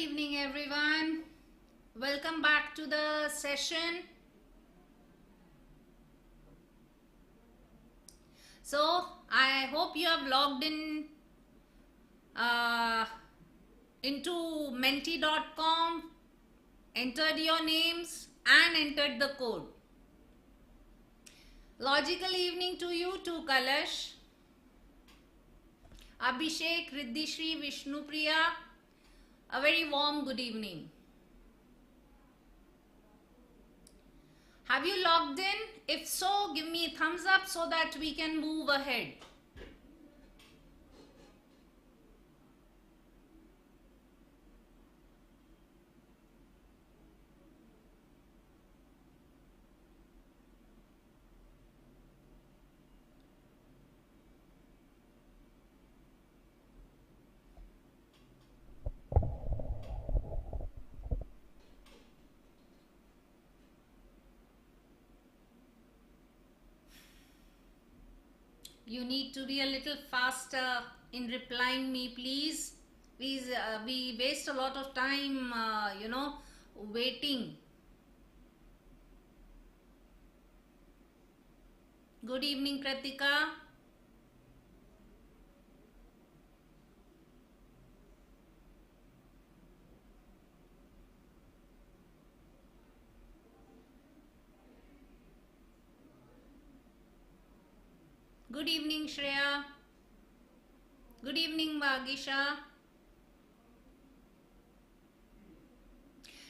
evening, everyone. Welcome back to the session. So, I hope you have logged in into menti.com, entered your names and entered the code. Logical evening to you too, Kalash, Abhishek, Riddhishri, Vishnupriya. A very warm good evening. Have you logged in? If so, give me a thumbs up so that we can move ahead. You need to be a little faster in replying me, please. Please, we waste a lot of time, waiting. Good evening, Kratika. Good evening, Shreya. Good evening, Bhagisha.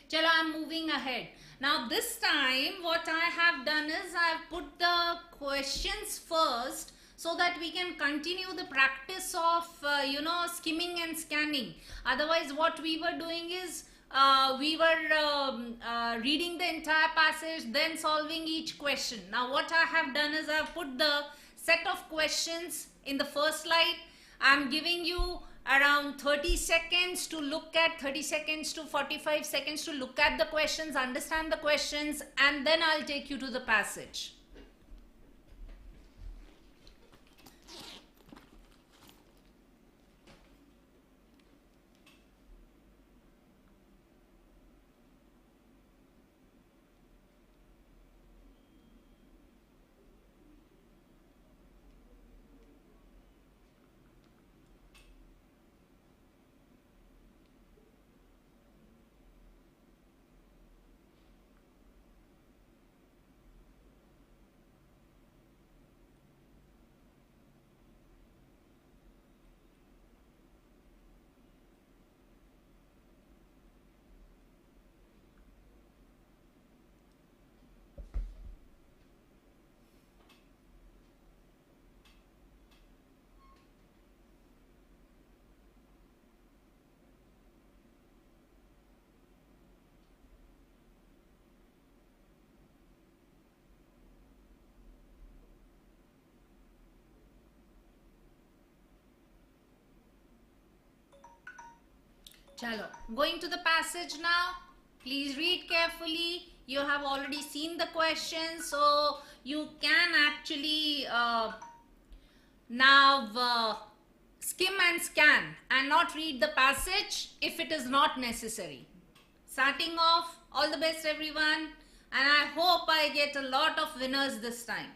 Chalo, I'm moving ahead. Now this time what I have done is I have put the questions first so that we can continue the practice of skimming and scanning. Otherwise what we were doing is we were reading the entire passage, then solving each question. Now what I have done is I have put the set of questions in the first slide. I'm giving you around 30 seconds to look at, 30 seconds to 45 seconds to look at the questions, understand the questions, and then I'll take you to the passage. Chalo, going to the passage now. Please read carefully. You have already seen the questions, so you can actually now skim and scan and not read the passage if it is not necessary. Starting off, all the best everyone, and I hope I get a lot of winners this time.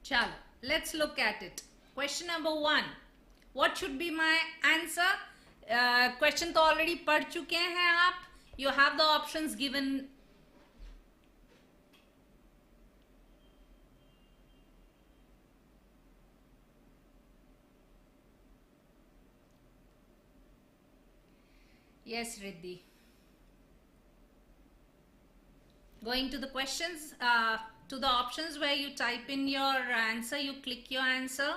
Chalo, let's look at it. Question number 1. What should be my answer? Question तो already पढ़ चुके हैं आप. You have the options given. Yes, Riddhi. Going to the questions, to the options where you type in your answer, you click your answer.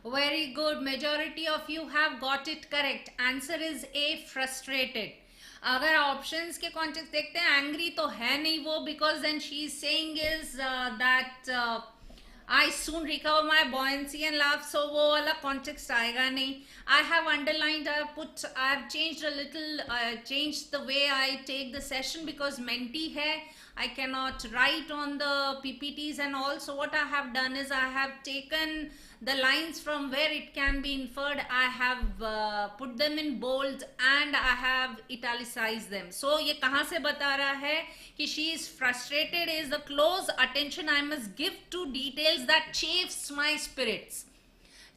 Very good. Majority of you have got it correct. Answer is A, frustrated. अगर options के context देखते हैं, angry तो है नहीं वो, because then she is saying is that I soon recover my buoyancy and laugh, so वो वाला context आएगा नहीं. I have underlined, I have changed a little, changed the way I take the session because MENTI है. I cannot write on the PPTs and all. So what I have done is I have taken the lines from where it can be inferred. I have put them in bold and I have italicized them. So ये कहाँ से बता रहा है कि she is frustrated is the close attention I must give to details that chafes my spirits.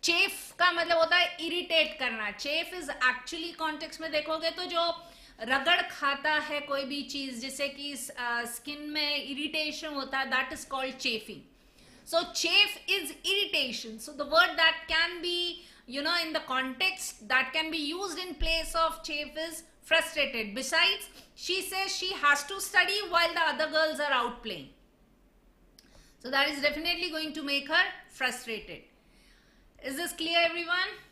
Chafe का मतलब होता है irritate करना. Chafe is actually context में देखोगे तो जो रगड़ खाता है कोई भी चीज, जैसे कि स्किन में इरिटेशन होता है, that is called chafing. So chafe is irritation. So the word that can be, you know, in the context that can be used in place of chafe is frustrated. Besides, she says she has to study while the other girls are out playing. So that is definitely going to make her frustrated. Is this clear, everyone?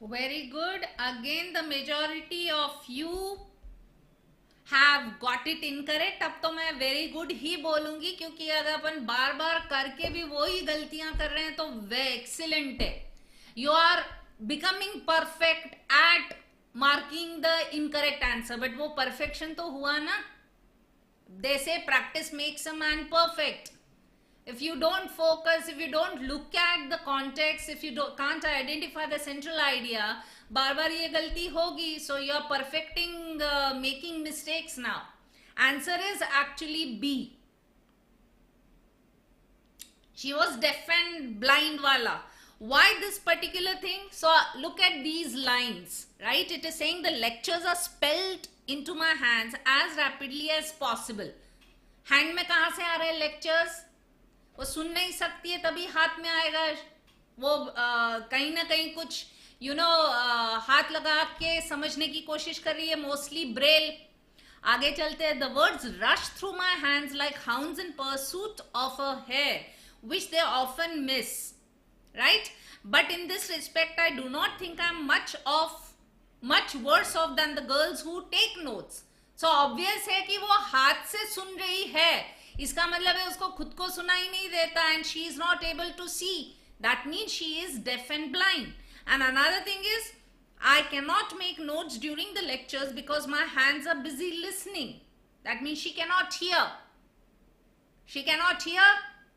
Very good. Again, the majority of you have got it incorrect. अब तो मैं very good ही बोलूंगी, क्योंकि अगर अपन बार बार करके भी वही गलतियां कर रहे हैं तो वे excellent है. You are becoming perfect at marking the incorrect answer. But वो perfection तो हुआ ना. They say practice makes a man perfect. If you don't focus, if you don't look at the context, if you can't identify the central idea, बार बार ये गलती होगी. So you are perfecting, making mistakes now. Answer is actually B. She was deaf and blind wala. Why this particular thing? So look at these lines, right? It is saying the lectures are spelled into my hands as rapidly as possible. Hand में कहाँ से आ रहे हैं lectures? वो सुन नहीं सकती है तभी हाथ में आएगा. वो कहीं ना कहीं कुछ हाथ लगा के समझने की कोशिश कर रही है, मोस्टली ब्रेल. आगे चलते हैं. The words rush through my hands like hounds in pursuit of a hare, which they often miss. Right? But in this respect, I do not think I'm much worse off than the girls who take notes. So obvious है कि वो हाथ से सुन रही है. इसका मतलब है उसको खुद को सुनाई नहीं देता, and she is not able to see. That means she is deaf and blind. And another thing is, I cannot make notes during the lectures because my hands are busy listening. That means she cannot hear. She cannot hear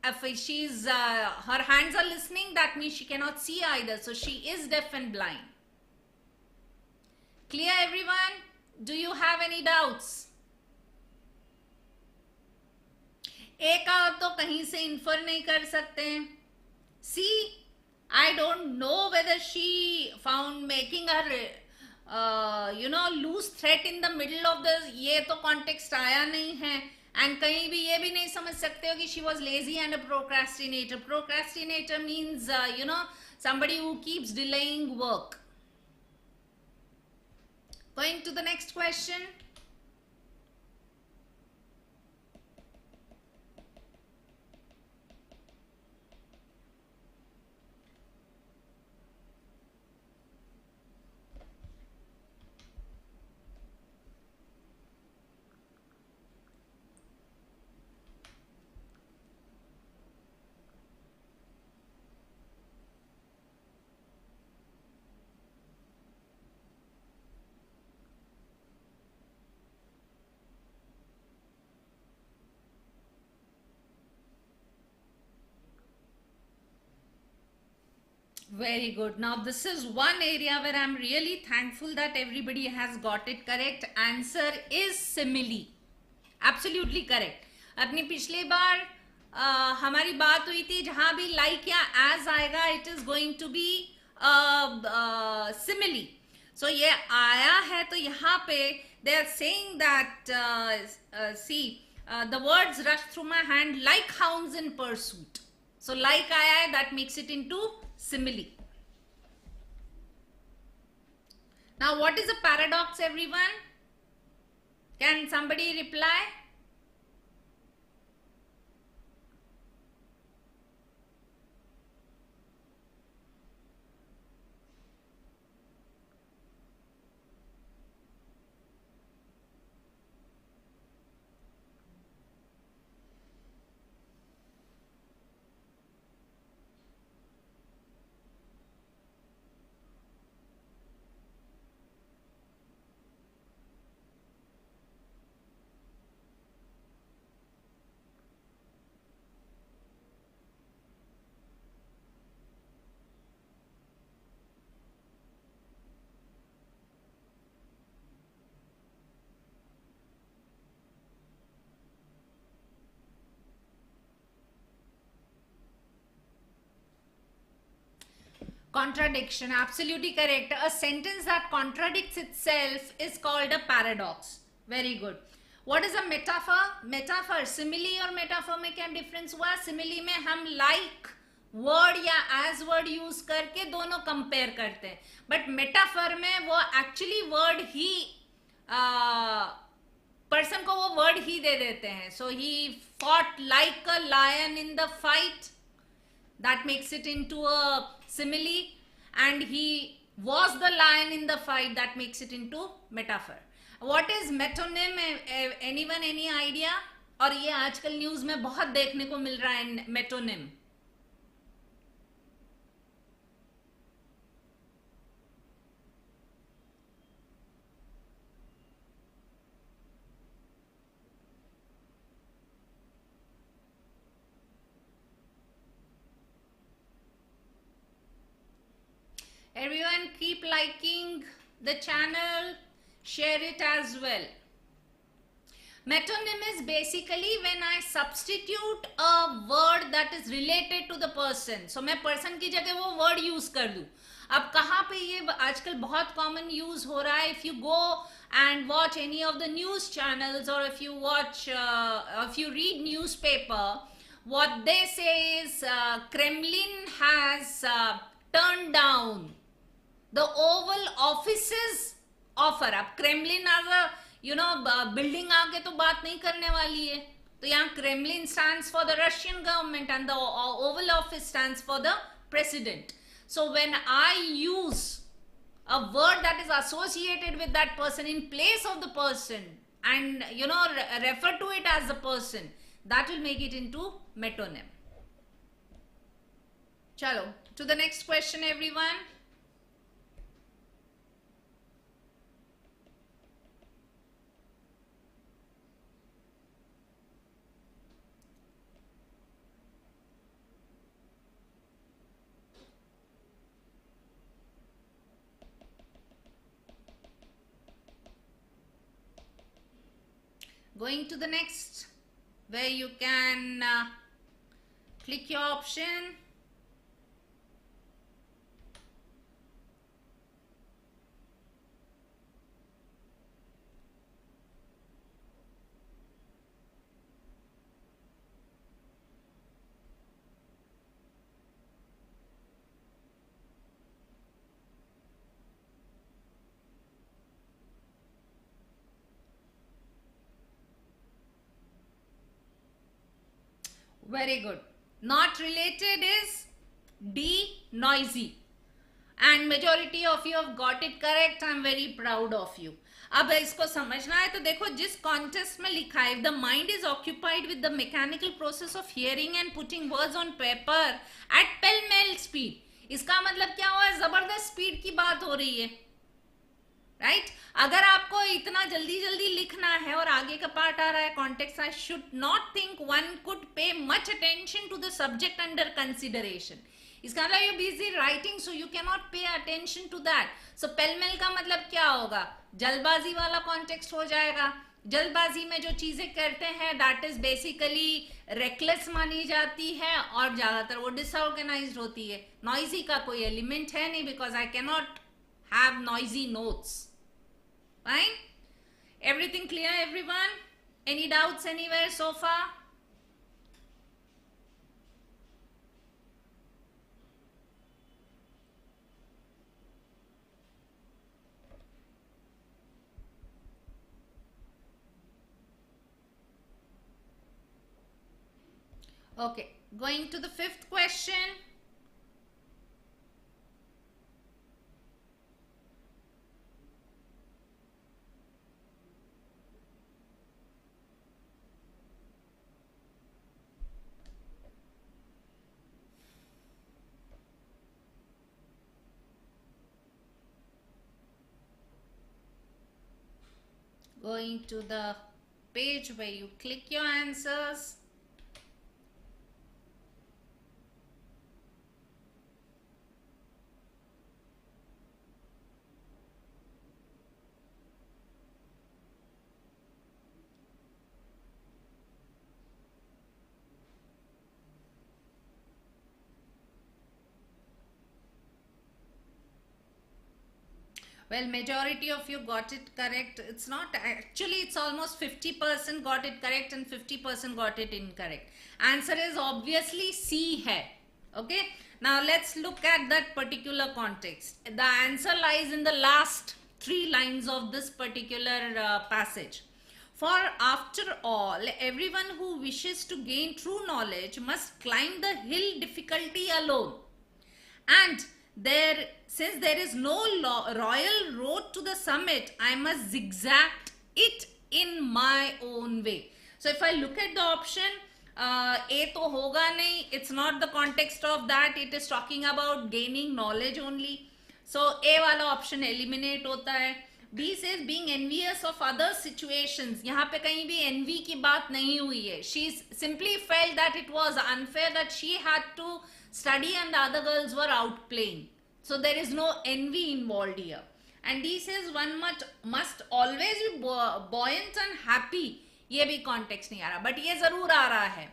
if she's her hands are listening, that means she cannot see either, so she is deaf and blind. Clear everyone? Do you have any doubts? ए का तो कहीं से infer नहीं कर सकते हैं. See, I don't know whether she found making her loose threat in the middle of the, ये तो context आया नहीं है. And कहीं भी ये भी नहीं समझ सकते हो कि she was lazy and a procrastinator. Procrastinator means somebody who keeps delaying work. Going to the next question. Very good. Now this is one area where I'm really thankful that everybody has got it correct. Answer is simile. Absolutely correct. अपनी पिछली बार हमारी बात हुई थी, जहां भी like या as आएगा, it is going to be simile. So ये आया है, तो यहाँ पे they are saying that see the words rush through my hand like hounds in pursuit. So like आया है, that makes it into simile. Now what is a paradox, everyone? Can somebody reply? Contradiction, absolutely correct. A sentence that contradicts itself is called a paradox. Very good. What is a metaphor? Metaphor, simile और metaphor में क्या difference हुआ? Simile में हम like word या as word use करके दोनों compare करते हैं. But metaphor में वो actually word ही person को वो word ही दे देते हैं. So he fought like a lion in the fight. That makes it into a simile, and he was the lion in the fight. That makes it into metaphor. What is metonym? Anyone, any idea? और ये आजकल news में बहुत देखने को मिल रहा है metonym. Everyone keep liking the channel, share it as well. Metonym is basically when I substitute a word that is related to the person. So मैं person की जगह वो word use कर दूँ. अब कहाँ पे ये आजकल बहुत common use हो रहा है? If you go and watch any of the news channels, or if you watch, if you read newspaper, what they say is Kremlin has turned down the Oval Office's offer. अब Kremlin as building आगे तो बात नहीं करने वाली है, तो यहाँ Kremlin stands for the Russian government and the Oval Office stands for the president. So when I use a word that is associated with that person in place of the person and refer to it as the person, that will make it into metonym. Chalo, to the next question, everyone. Going to the next, where you can click your option. Very good. Not related is D, noisy. And majority of you have got it correct. I am very proud of you. अब इसको समझना है तो देखो जिस context में लिखा है, the mind is occupied with the mechanical process of hearing and putting words on paper at pell-mell speed. इसका मतलब क्या हुआ? जबरदस्त स्पीड की बात हो रही है, राइट? अगर आपको इतना जल्दी जल्दी लिखना है और आगे का पार्ट आ रहा है context, I should not think one could pay much attention to the subject under consideration. इसका मतलब you busy writing so you can not pay attention to that. So pell-mell का मतलब क्या होगा? जल्दबाजी वाला कॉन्टेक्स्ट हो जाएगा. जल्दबाजी में जो चीजें करते हैं दैट इज बेसिकली रेकलेस मानी जाती है और ज्यादातर वो डिसऑर्गेनाइज्ड होती है. नॉइजी का कोई एलिमेंट है नहीं, because I can not have noisy notes. Fine? Everything clear, everyone? Any doubts anywhere so far? Okay, going to the fifth question. Going to the page where you click your answers. Well, majority of you got it correct. It's not actually, it's almost 50% got it correct and 50% got it incorrect. Answer is obviously C hai. Okay. Now let's look at that particular context. The answer lies in the last 3 lines of this particular passage. For after all, everyone who wishes to gain true knowledge must climb the hill difficulty alone. And since there is no royal road to the summit, I must zigzag it in my own way. So if I look at the option, A to hoga nahi, it's not the context of that, it is talking about gaining knowledge only. So A wala option eliminate hota hai. B says being envious of other situations. यहाँ पे कहीं भी envy की बात नहीं हुई है. She simply felt that it was unfair that she had to study and the other girls were out playing. So there is no envy involved here. And D says one must always be buoyant and happy. ये भी context नहीं आ रहा, but ये जरूर आ रहा है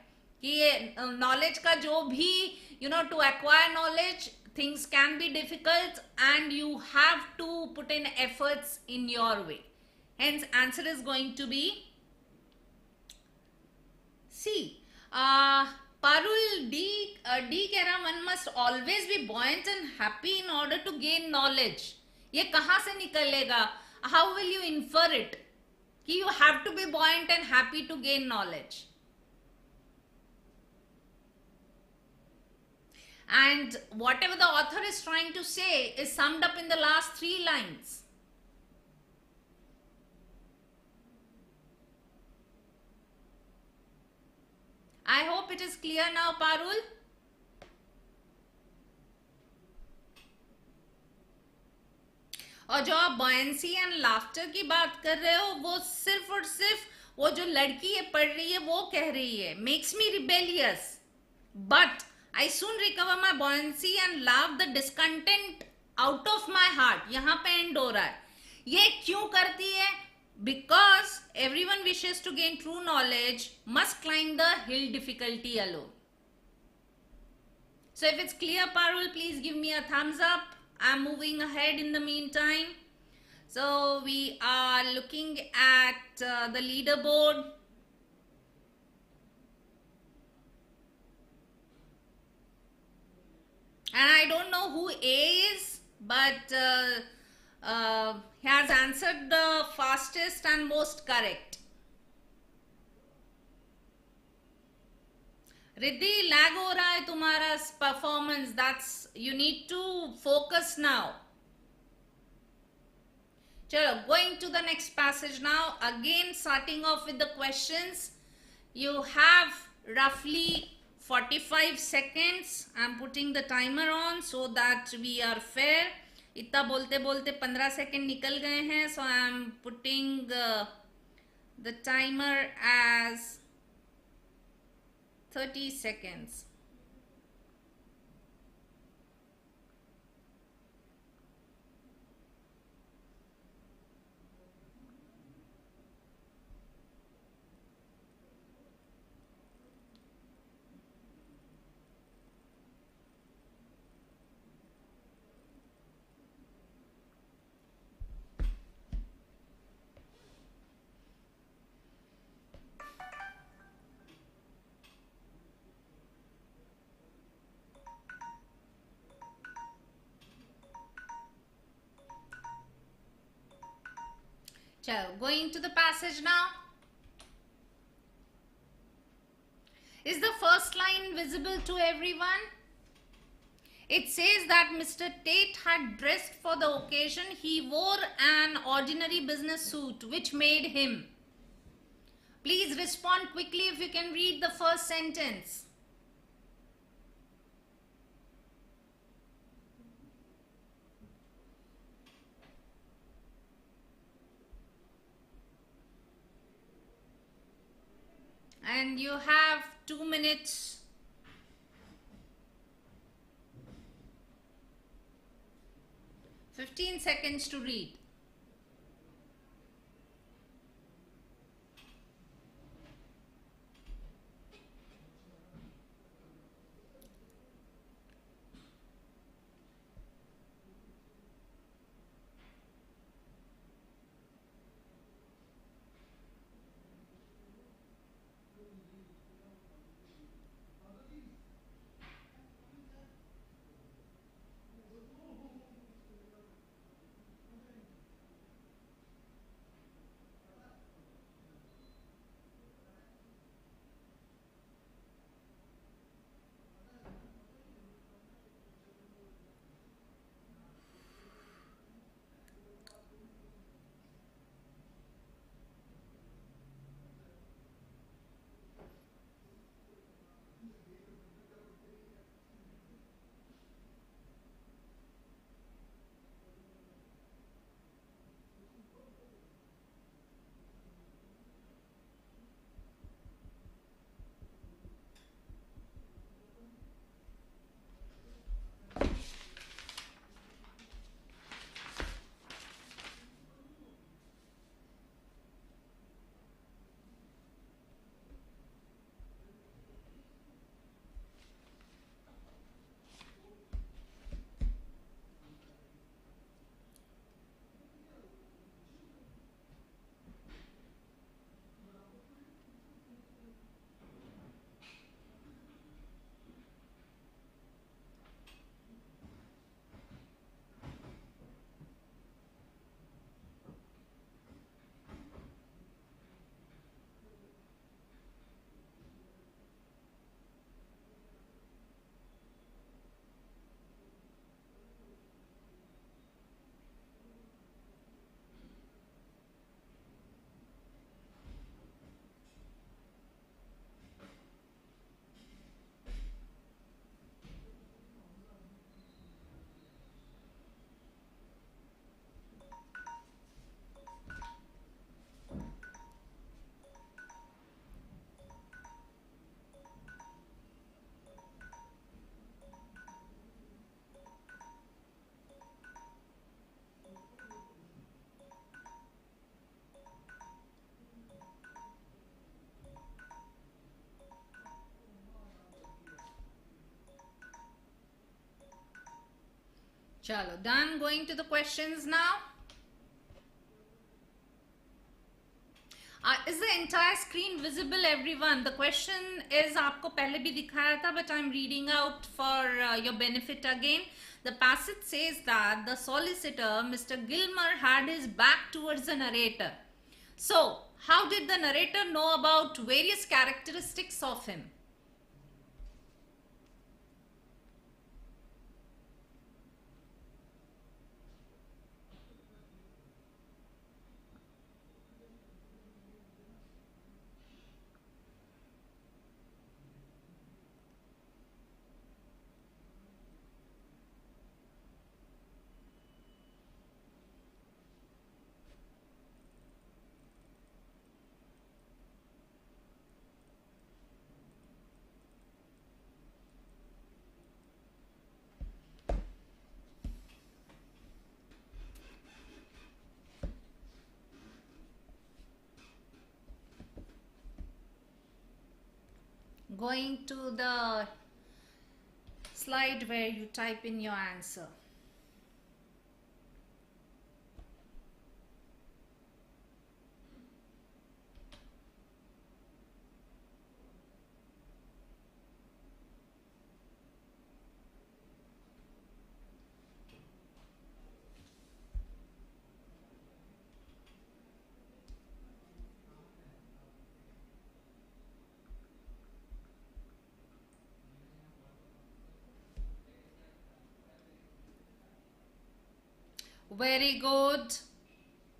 कि ये knowledge का जो भी to acquire knowledge, things can be difficult and you have to put in efforts in your way. Hence answer is going to be C. Parul, D कह रहा one must always be buoyant and happy in order to gain knowledge. ये कहाँ से निकलेगा? How will you infer it? कि you have to be buoyant and happy to gain knowledge. And whatever the author is trying to say is summed up in the last 3 lines. I hope it is clear now, Parul. और जो आप buoyancy and laughter की बात कर रहे हो, वो सिर्फ और सिर्फ वो जो लड़की है पढ़ रही है वो कह रही है, makes me rebellious, but I soon recover my buoyancy and laugh the discontent out of my heart. यहाँ पे end हो रहा है. ये क्यों करती है? Because everyone wishes to gain true knowledge must climb the hill difficulty alone. So if it's clear, Parul, please give me a thumbs up. I'm moving ahead in the meantime. So we are looking at the leaderboard. And I don't know who A is, but he has answered the fastest and most correct. Riddhi, lag ho raha hai tumhara performance. That's, you need to focus now. Chalo, going to the next passage now. Again, starting off with the questions. You have roughly 45 seconds. I'm putting the timer on so that we are fair. इतना बोलते बोलते 15 second निकल गए हैं. So I'm putting the timer as 30 seconds. Chalo, going to the passage now. Is the first line visible to everyone? It says that Mr. Tate had dressed for the occasion. He wore an ordinary business suit which made him. Please respond quickly if you can read the first sentence. And you have 2 minutes. Fifteen seconds to read. Chalo, done. Going to the questions now. Is the entire screen visible, everyone? The question is, आपको पहले भी दिखाया था, but I'm reading out for your benefit again. The passage says that the solicitor, Mr. Gilmer, had his back towards the narrator. So, how did the narrator know about various characteristics of him? Going to the slide where you type in your answer. Very good.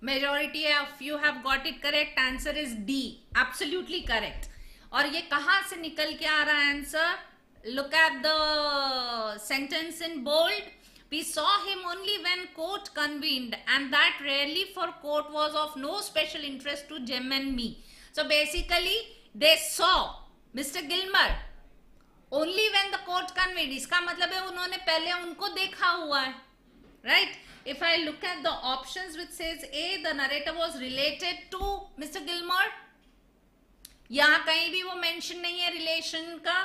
Majority of you have got it correct. Answer is D. Absolutely correct. और ये कहाँ से निकल के आ रहा है answer? Look at the sentence in bold. We saw him only when court convened, and that rarely for court was of no special interest to Jem and me. So basically, they saw Mr. Gilmer only when the court convened. इसका मतलब है उन्होंने पहले उनको देखा हुआ है, right? If I look at the options which says A, the narrator was related to Mr. Gilmer. यहाँ कहीं भी वो mention नहीं है relation का.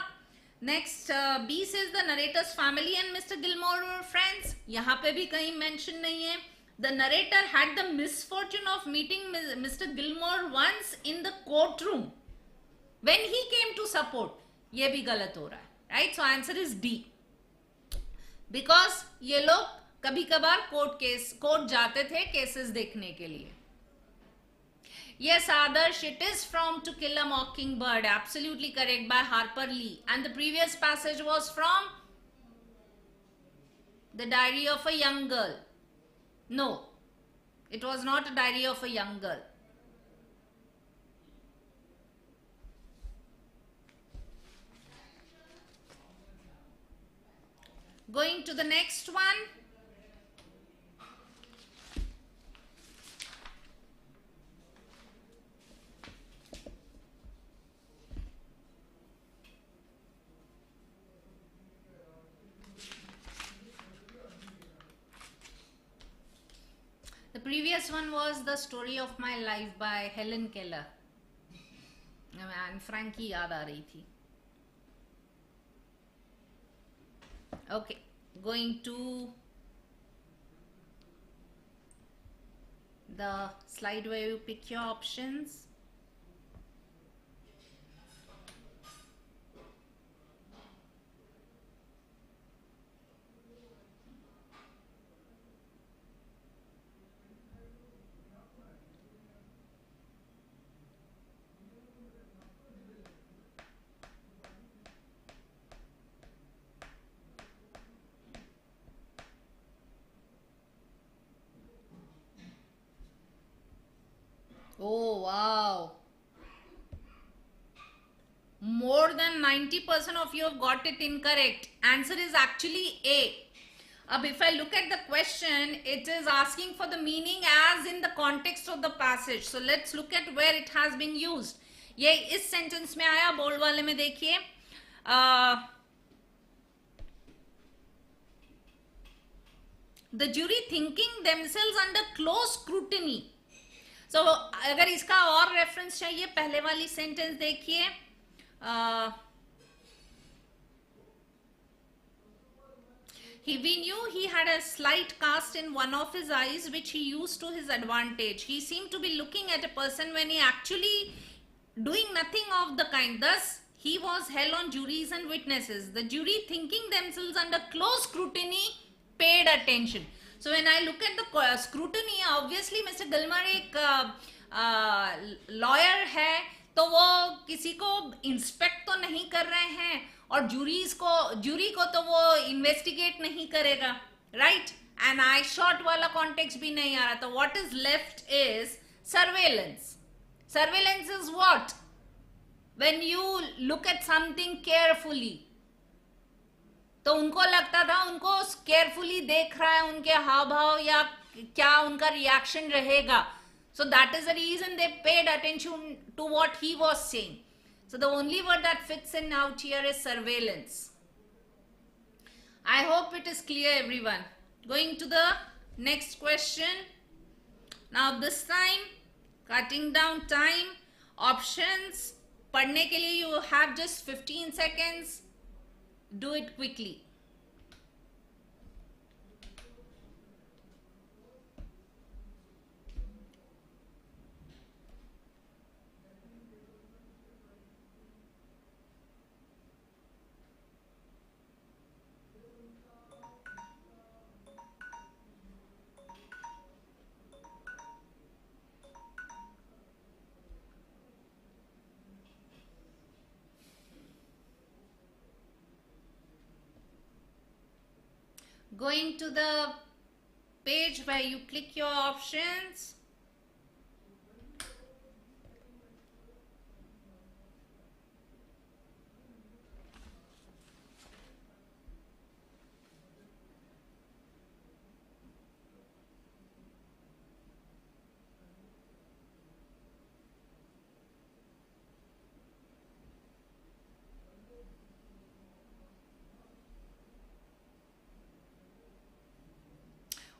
Next, B says the narrator's family and Mr. Gilmer were friends. यहाँ पे भी कहीं mention नहीं है. The narrator had the misfortune of meeting Mr. Gilmer once in the courtroom when he came to support. ये भी गलत हो रहा है, right? So answer is D. Because ये लोग कभी कभार कोर्ट जाते थे केसेस देखने के लिए. Yes, Adarsh, it is from To Kill a Mockingbird. Absolutely correct, by Harper Lee. And the previous passage was from The Diary of a Young Girl. No, it was not a Diary of a Young Girl. Going to the next one. The previous one was The Story of My Life by Helen Keller. And Frankie याद आ रही थी. Okay, going to the slide where you pick your options. Oh wow, more than 90% of you have got it incorrect. Answer is actually A. If I look at the question, it is asking for the meaning as in the context of the passage. So let's look at where it has been used. ये इस sentence में आया, bold वाले में देखिए. The jury thinking themselves under close scrutiny. So, अगर इसका और रेफरेंस चाहिए पहले वाली सेंटेंस देखिए. We knew he had a slight cast in one of his eyes, which he used to his advantage. He seemed to be looking at a person when he actually doing nothing of the kind. Thus, he was held on juries and witnesses. The jury, thinking themselves under close scrutiny, paid attention. So when I look at the scrutiny, obviously Mr. Gilmer एक lawyer है, तो वो किसी को inspect तो नहीं कर रहे हैं और जूरी को तो वो इन्वेस्टिगेट नहीं करेगा, राइट? एंड आई शॉट वाला कॉन्टेक्स्ट भी नहीं आ रहा. तो what is left is surveillance. Surveillance is what? When you look at something carefully. तो उनको लगता था उनको केयरफुली देख रहा है, उनके हाव भाव या क्या उनका रिएक्शन रहेगा. So that is the reason they paid attention to what he was saying. So the only word that fits in out here is surveillance. I hope it is clear, everyone. Going to the next question. Now this time, cutting down time, options. पढ़ने के लिए you have just 15 seconds. Do it quickly. Going to the page where you click your options.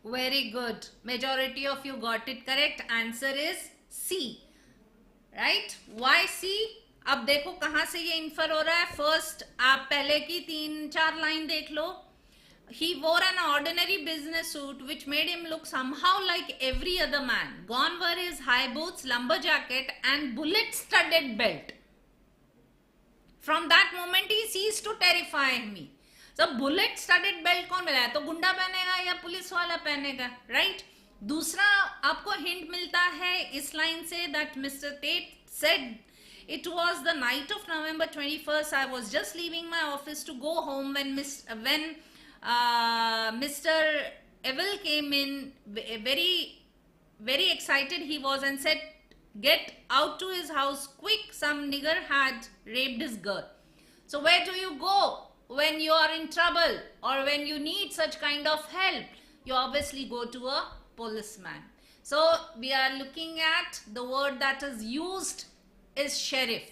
Very good. Majority of you got it correct. Answer is C. Right? Why C? अब देखो कहाँ से ये infer हो रहा है. First, आप पहले की 3-4 लाइन देख लो. He wore an ordinary business suit which made him look somehow like every other man. Gone were his high boots, lumber jacket and bullet-studded belt. From that moment he ceased to terrify me. So bullet studded belt कौन मिला है? तो गुंडा पहनेगा या police वाला पहनेगा, right? दूसरा आपको हिंट मिलता है इस लाइन से that Mister Tate said it was the night of November 21st. I was just leaving my office to go home when Mr. Evil came in. Very excited he was and said, "Get out to his house quick, some nigger had raped his girl." So where do you go when you are in trouble or when you need such kind of help? You obviously go to a policeman. So we are looking at the word that is used is sheriff.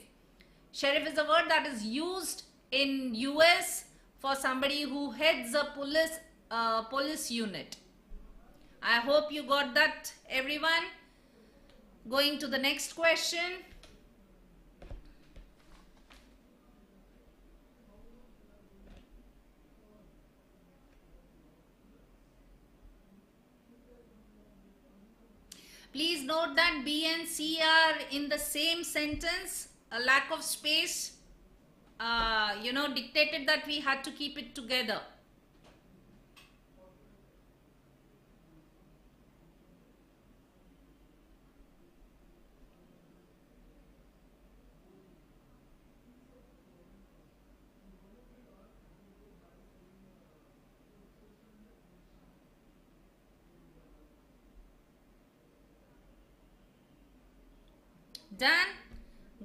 Sheriff is a word that is used in US for somebody who heads a police unit. I hope you got that, everyone. Going to the next question. Please note that B and C are in the same sentence. A lack of space, dictated that we had to keep it together. Done.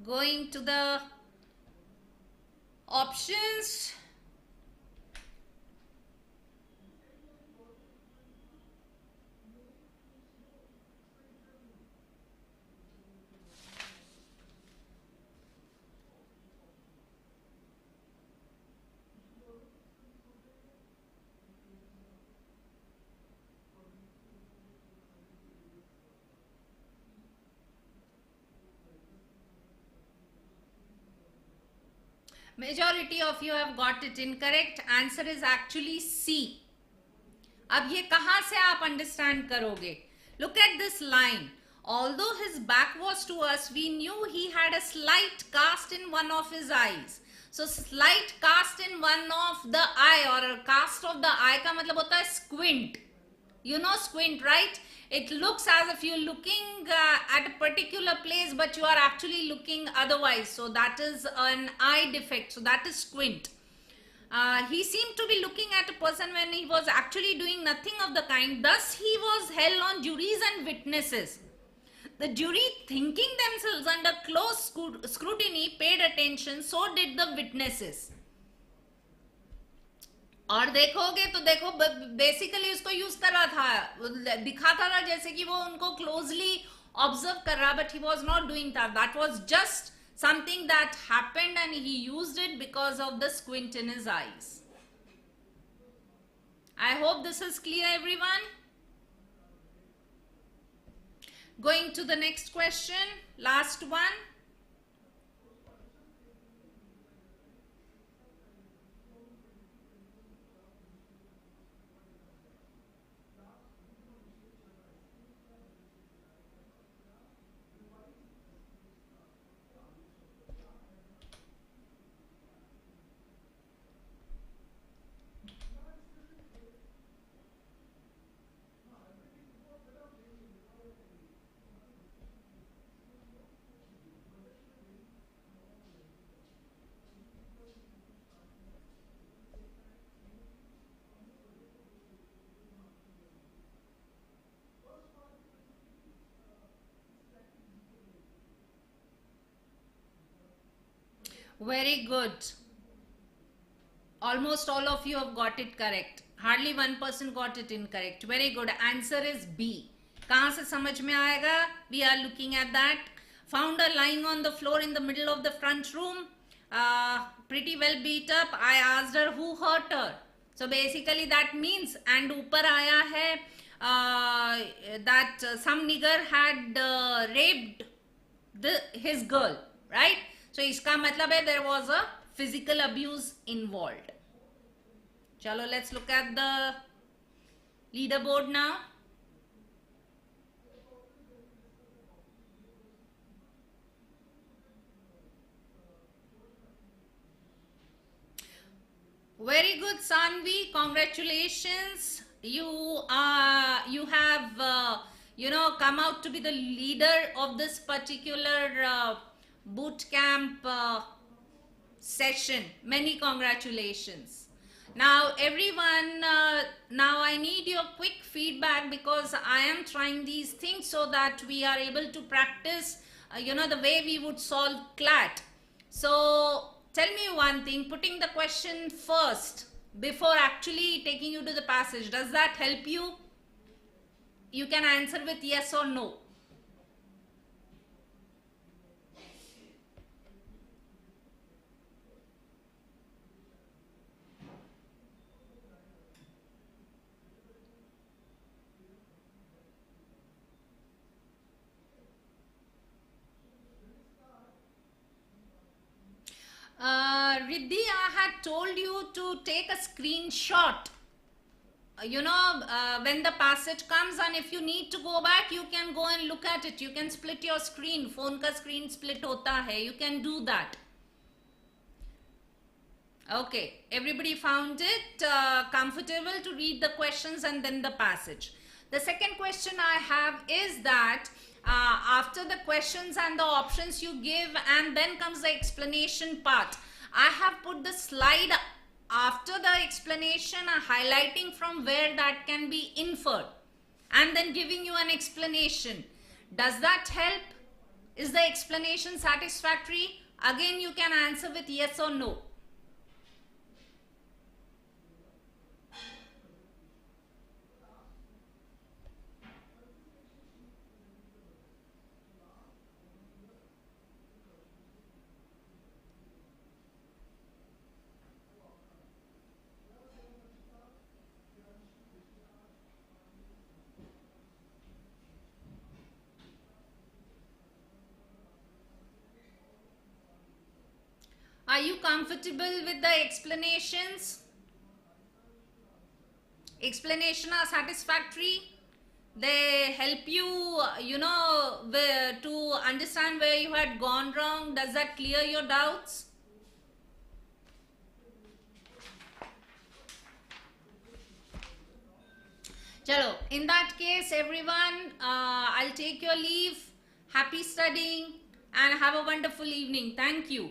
Going to the options. Majority of you have got it incorrect. Answer is actually C. अब ये कहां से आप understand करोगे? Look at this line. Although his back was to us, we knew he had a slight cast in one of his eyes. So slight cast in one of the eye, or a cast of the eye का मतलब होता है squint. You know squint, right? It looks as if you're looking at a particular place, but you are actually looking otherwise. So that is an eye defect. So that is squint. He seemed to be looking at a person when he was actually doing nothing of the kind. Thus, he was held on juries and witnesses. The jury, thinking themselves under close scrutiny, paid attention. So did the witnesses. और देखोगे तो देखो basically उसको use कर रहा था, दिखाता था जैसे कि वो उनको क्लोजली ऑब्जर्व कर रहा, but he was not doing that was just something that happened and he used it because of the squint in his eyes. I hope this is clear, everyone. Going to the next question, last one. Very good. Almost all of you have got it correct. Hardly one person got it incorrect. Very good. Answer is B. कहाँ से समझ में आएगा? We are looking at that. Found her lying on the floor in the middle of the front room. Pretty well beat up. I asked her who hurt her. So basically that means, and ऊपर आया है that some nigger had raped his girl, right? So इसका मतलब है there was a physical abuse involved. Chalo, let's look at the leaderboard now. Very good, Sanvi. Congratulations. You have come out to be the leader of this particular boot camp session. Many congratulations. Now everyone, now I need your quick feedback, because I am trying these things so that we are able to practice the way we would solve CLAT. So tell me one thing, putting the question first before actually taking you to the passage, does that help you? You can answer with yes or no. Riddhi, I had told you to take a screenshot, when the passage comes, and if you need to go back, you can go and look at it. You can split your screen. Phone ka screen split hota hai. You can do that. Okay, everybody found it comfortable to read the questions and then the passage. The second question I have is that after the questions and the options you give, and then comes the explanation part. I have put the slide after the explanation, highlighting from where that can be inferred, and then giving you an explanation. Does that help? Is the explanation satisfactory? Again, you can answer with yes or no. Are you comfortable with the explanations? explanation are satisfactory? They help you, to understand where you had gone wrong? Does that clear your doubts? Chalo, in that case, everyone, I'll take your leave. Happy studying and have a wonderful evening. Thank you.